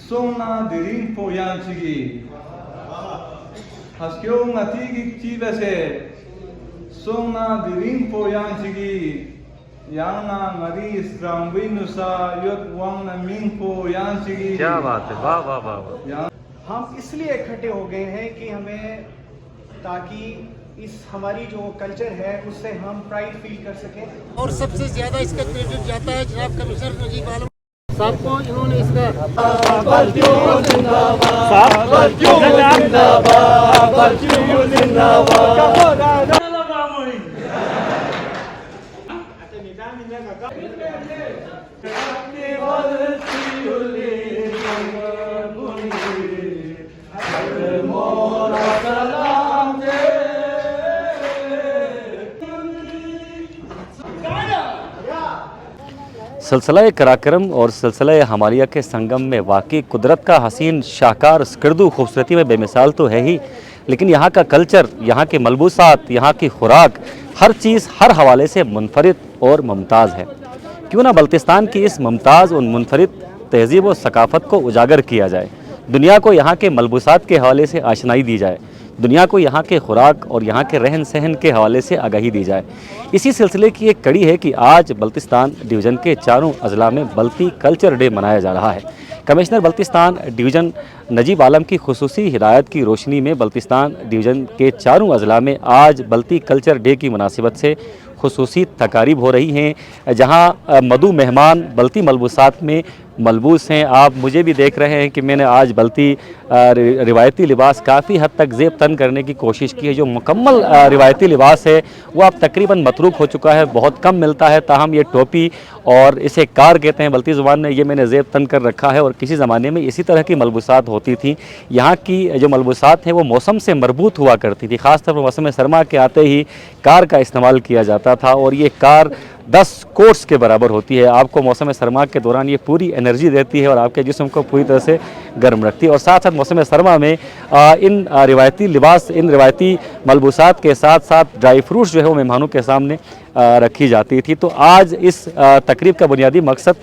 Sona dirin po yan sige. Haskyo ngati ki bese. Sona dirin po yan sige. Yang na ngari strangwinusa yot wang na min po yan sige. क्या बात है, वाह वाह वाह वाह। हम इसलिए इकट्ठे हो गए हैं कि हमें ताकि इस हमारी जो कल्चर है उससे हम प्राइड फील कर सकें। और सबसे ज्यादा इसका क्रेडिट जाता है जनाब कमिश्नर नजीब आलम साहब को। इन्होंने इसका सिलसिला कराक्रम और सिलसिला हमालिया के संगम में वाकई कुदरत का हसीन शाहकार स्कर्दू खूबसूरती में बेमिसाल तो है ही, लेकिन यहाँ का कल्चर, यहाँ के मलबूसात, यहाँ की खुराक, हर चीज़ हर हवाले से मुनफरिद और मुमताज़ है। क्यों ना बल्तिस्तान की इस मुमताज़ और मुनफरिद तहज़ीब और सकाफ़त को उजागर किया जाए, दुनिया को यहाँ के मलबूसात के हवाले से आशनाई दी जाए, दुनिया को यहाँ के खुराक और यहाँ के रहन सहन के हवाले से आगाही दी जाए। इसी सिलसिले की एक कड़ी है कि आज बल्तिस्तान डिवीज़न के चारों अजला में बल्ती कल्चर डे मनाया जा रहा है। कमिश्नर बल्तिस्तान डिवीज़न नजीब आलम की खुसूसी हिदायत की रोशनी में बल्तिस्तान डिवीज़न के चारों अजला में आज बल्ती कल्चर डे की मुनासिबत से खुसूसी तकारीब हो रही हैं, जहाँ मधु मेहमान बल्ती मलबूसात में मलबूस हैं। आप मुझे भी देख रहे हैं कि मैंने आज बल्ती रिवायती लिबास काफ़ी हद तक ज़ेब तन करने की कोशिश की है। जो मुकम्मल रिवायती लिबास है वो अब तकरीबन मतरूक हो चुका है, बहुत कम मिलता है। ताहम ये टोपी और इसे कार कहते हैं बल्ती ज़ुबान में, ये मैंने ज़ेब तन कर रखा है। और किसी ज़माने में इसी तरह की मलबूसात होती थी। यहाँ की जो मलबूसात हैं वो मौसम से मरबूत हुआ करती थी, ख़ास तौर पर मौसम सरमा के आते ही कार का इस्तेमाल किया जाता था और ये कार 10 कोर्स के बराबर होती है। आपको मौसम सरमा के दौरान ये पूरी एनर्जी देती है और आपके जिस्म को पूरी तरह से गर्म रखती है। और साथ साथ मौसम सरमा में इन रिवायती लिबास, इन रिवायती मलबूसात के साथ साथ ड्राई फ्रूट्स जो है वो मेहमानों के सामने रखी जाती थी। तो आज इस तकरीब का बुनियादी मकसद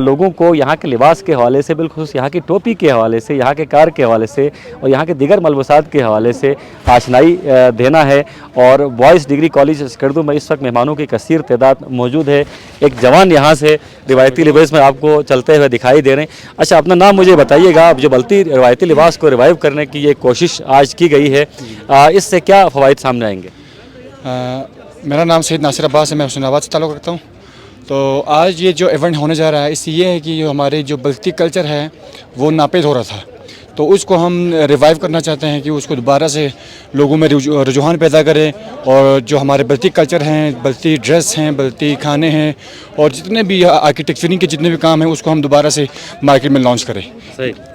लोगों को यहाँ के लिबास के हवाले से, बिलखुसूस यहाँ की टोपी के हवाले से, यहाँ के कार के हवाले से और यहाँ के दीगर मलबूसात के हवाले से आशनाई देना है। और बॉयज़ डिग्री कॉलेज स्कर्दू में इस वक्त मेहमानों की कसीर तादाद मौजूद है। एक जवान यहाँ से रिवायती लिबास में आपको चलते हुए दिखाई दे रहे हैं। अच्छा, अपना नाम मुझे बताइएगा। आप जो बल्ती रिवायती लिबास को रिवाइव करने की ये कोशिश आज की गई है, इससे क्या फ़वाइद सामने आएंगे? मेरा नाम सैयद नासिर अब्बास है, मैं हुसैनाबाद से ताल्लुक़ रखता हूँ। तो आज ये जो इवेंट होने जा रहा है इससे ये है कि जो हमारे जो बल्ती कल्चर है वो नापेद हो रहा था, तो उसको हम रिवाइव करना चाहते हैं कि उसको दोबारा से लोगों में रुझान पैदा करें। और जो हमारे बल्ती कल्चर हैं, बल्ती ड्रेस हैं, बल्ती खाने हैं और जितने भी आर्किटेक्चरिंग के जितने भी काम हैं उसको हम दोबारा से मार्केट में लॉन्च करें।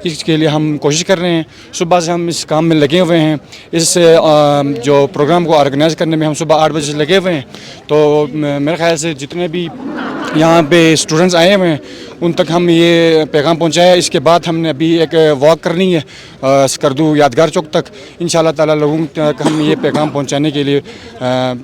इसके लिए हम कोशिश कर रहे हैं। सुबह से हम इस काम में लगे हुए हैं। इस जो प्रोग्राम को ऑर्गेनाइज़ करने में हम सुबह 8 बजे से लगे हुए हैं। तो मेरे ख्याल से जितने भी यहाँ पे स्टूडेंट्स आए हुए हैं उन तक हम ये पैगाम पहुँचाया। इसके बाद हमने अभी एक वॉक करनी है स्कर्दू यादगार चौक तक। इंशाल्लाह ताला लोगों तक हम ये पैगाम पहुँचाने के लिए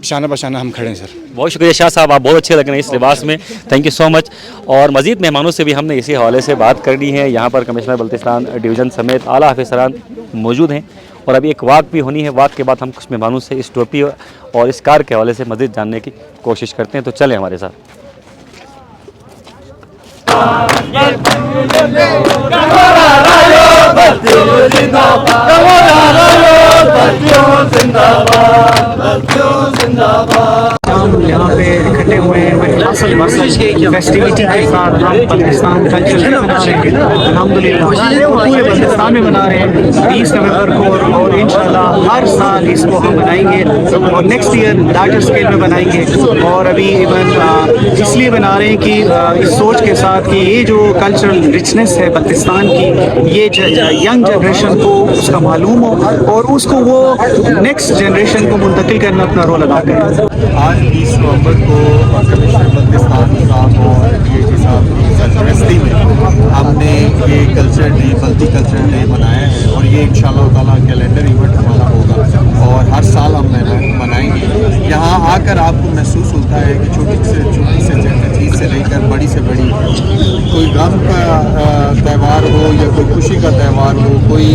शाना बशाना हम खड़े हैं। सर बहुत शुक्रिया शाह साहब, आप बहुत अच्छे लग रहे हैं इस लिबास में, थैंक यू सो मच। और मज़ीद मेहमानों से भी हमने इसी हवाले से बात करनी है। यहाँ पर कमिश्नर बल्तिस्तान डिवीज़न समेत आला अफसरान मौजूद हैं और अभी एक वाक भी होनी है। वाक के बाद हम कुछ मेहमानों से इस टोपी और इस कार के हवाले से मज़ीद जानने की कोशिश करते हैं। तो चलें हमारे साथ। हम यहाँ पे इकट्ठे हुए हैं असल फेस्टिविटी के साथ। हम पाकिस्तान कल्चर मना रहे हैं अल्हम्दुलिल्लाह, पूरे पाकिस्तान में मना रहे हैं 20 नवंबर को। और इंशाल्लाह हर साल इसको हम बनाएंगे और नेक्स्ट ईयर लार्जर स्केल में बनाएंगे। और अभी इवन इसलिए बना रहे हैं कि इस सोच के साथ कि ये जो कल्चरल रिचनेस है पाकिस्तान की, ये यंग जनरेशन को उसका मालूम हो और उसको वो नेक्स्ट जनरेशन को मुंतकिल करना अपना रोल अदा करें। आज 20 नवंबर को कमिश्नर बल्तिस्तान साहब ताला कैलेंडर इवेंट हमारा होगा और हर साल हम मनाएंगे। यहाँ आकर आपको महसूस होता है कि छोटी से चीज़ से लेकर बड़ी से बड़ी कोई गम का त्यौहार हो या कोई खुशी का त्यौहार हो, कोई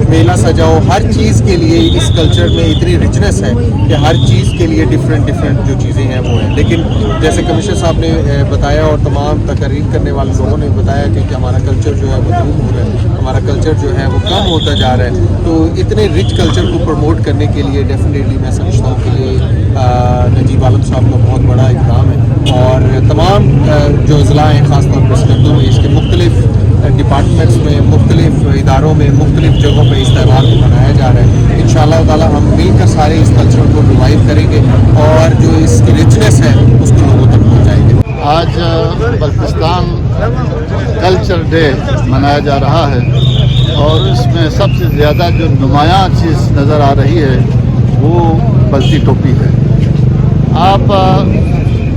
मेला सजाओ, हर चीज़ के लिए इस कल्चर में इतनी रिचनेस है कि हर चीज़ के लिए डिफरेंट जो चीज़ें हैं वो हैं। लेकिन जैसे कमिश्नर साहब ने बताया और तमाम तकरीर करने वाले लोगों ने बताया कि हमारा कल्चर जो है वो धूम हो रहा है, हमारा कल्चर जो है वो कम होता जा रहा है। तो इतने रिच कल्चर को प्रमोट करने के लिए डेफिनेटली मैं समझता हूँ कि ये नजीब आलम साहब का बहुत बड़ा इक़दाम है और तमाम जो अज़ला हैं ख़ासतौर पर स्कर्दू में इसके मुख्तलिफ डिपार्टमेंट्स में, मुख्तलिफ इदारों में, मुख्तलिफ जगहों पर इस त्यौहार को मनाया जा रहा है। इंशाअल्लाह ताला हम मिलकर सारे इस कल्चर को रिवाइव करेंगे और जो इसकी रिचनेस है उसको लोगों तक पहुँचाएंगे। आज बल्तिस्तान कल्चर डे मनाया जा रहा है और इसमें सबसे ज़्यादा जो नुमायाँ चीज़ नज़र आ रही है वो बल्ती टोपी है। आप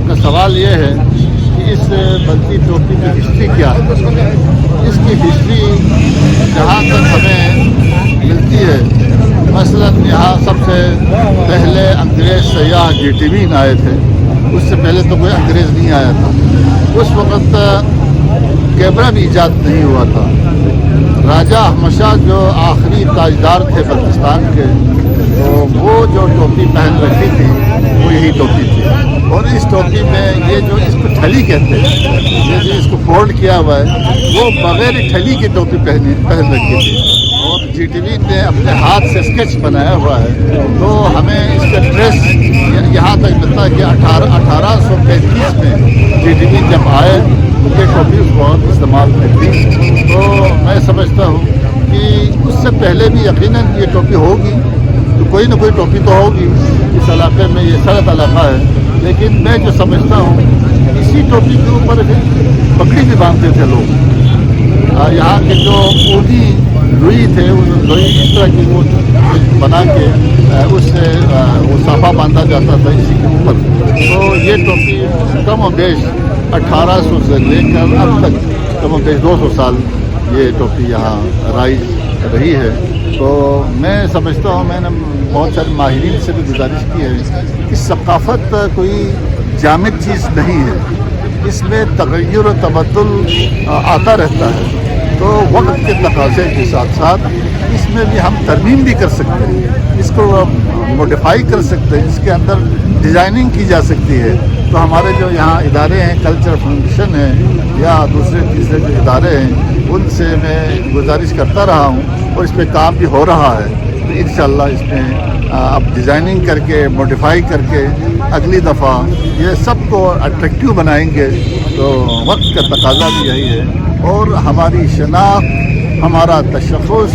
का सवाल ये है कि इस बल्ती टोपी की हिस्ट्री क्या है। इसकी हिस्ट्री जहाँ तक हमें मिलती है, मसलन यहाँ सबसे पहले अंग्रेज़ सयाह GTV आए थे, उससे पहले तो कोई अंग्रेज़ नहीं आया था। उस वक़्त कैमरा भी ईजाद नहीं हुआ था। राजा अहमद शाह जो आखिरी ताजदार थे बल्तिस्तान के, तो वो जो टोपी पहन रखी थी वो यही टोपी थी। और इस टोपी में ये जो इसको ठली कहते हैं, ये जो इसको फोल्ड किया हुआ है, वो बग़ैर ठली की टोपी पहन रखी थी। और GTV ने अपने हाथ से स्केच बनाया हुआ है। तो हमें इसका ड्रेस यहाँ तक मिलता है कि 1835 में GTV जब आए ये टोपी बहुत इस्तेमाल में थी। तो मैं समझता हूँ कि उससे पहले भी यकीनन ये टोपी होगी, तो कोई ना कोई टोपी तो होगी। इस इलाके में ये सरहद इलाका है, लेकिन मैं जो समझता हूँ इसी टोपी के ऊपर पगड़ी भी बांधते थे लोग। यहाँ के जो ऊनी लुई थे, लुई इस तरह की वो बना के उससे वो साफा बांधा जाता था इसी के ऊपर। तो ये टोपी कम और बेश 1800 से लेकर अब तक कम और बेश 200 साल ये टोपी यहाँ राइज रही है। तो मैं समझता हूँ, मैंने बहुत सारे माहिरीन से भी गुजारिश की है कि सकाफ़त कोई जामिद चीज़ नहीं है, इसमें तग़य्युर और तबद्दुल आता रहता है। तो वक्त के तकाज़े के साथ साथ इसमें भी हम तरमीम भी कर सकते हैं, इसको मॉडिफाई कर सकते हैं, इसके अंदर डिज़ाइनिंग की जा सकती है। तो हमारे जो यहाँ इदारे हैं, कल्चर फाउंडेशन है या दूसरे तीसरे जो इदारे हैं, उनसे मैं गुजारिश करता रहा हूँ और इस पर काम भी हो रहा है। तो इंशाअल्लाह इसमें अब डिज़ाइनिंग करके, मॉडिफाई करके अगली दफ़ा ये सबको अट्रैक्टिव बनाएंगे। तो वक्त का तकाज़ा भी यही है और हमारी शनाख्त, हमारा तशख़्ख़ुस,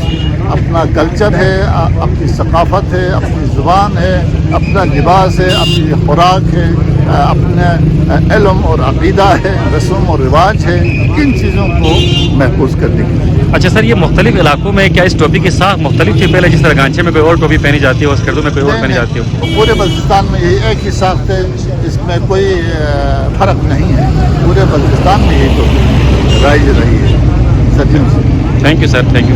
अपना कल्चर है, अपनी सकाफ़त है, अपनी ज़ुबान है, अपना लिबास है, अपनी खुराक है, अपना इल्म और अक़ीदा है, रस्म और रिवाज है, इन चीज़ों को महफूज करने के लिए। अच्छा सर, ये मुख्तलिफ इलाकों में क्या इस टोपी की साख मुख्तलिफ थी पहले? जिस तरह गांचे में कोई और टोपी पहनी जाती है और स्कर्दू में कोई और पहनी जाती है? पूरे बल्तिस्तान में यही एक ही साख है, इसमें कोई फ़र्क नहीं है। पूरे बल्तिस्तान में यही टोपी राइज रही है। Sachin, thank you sir, thank you.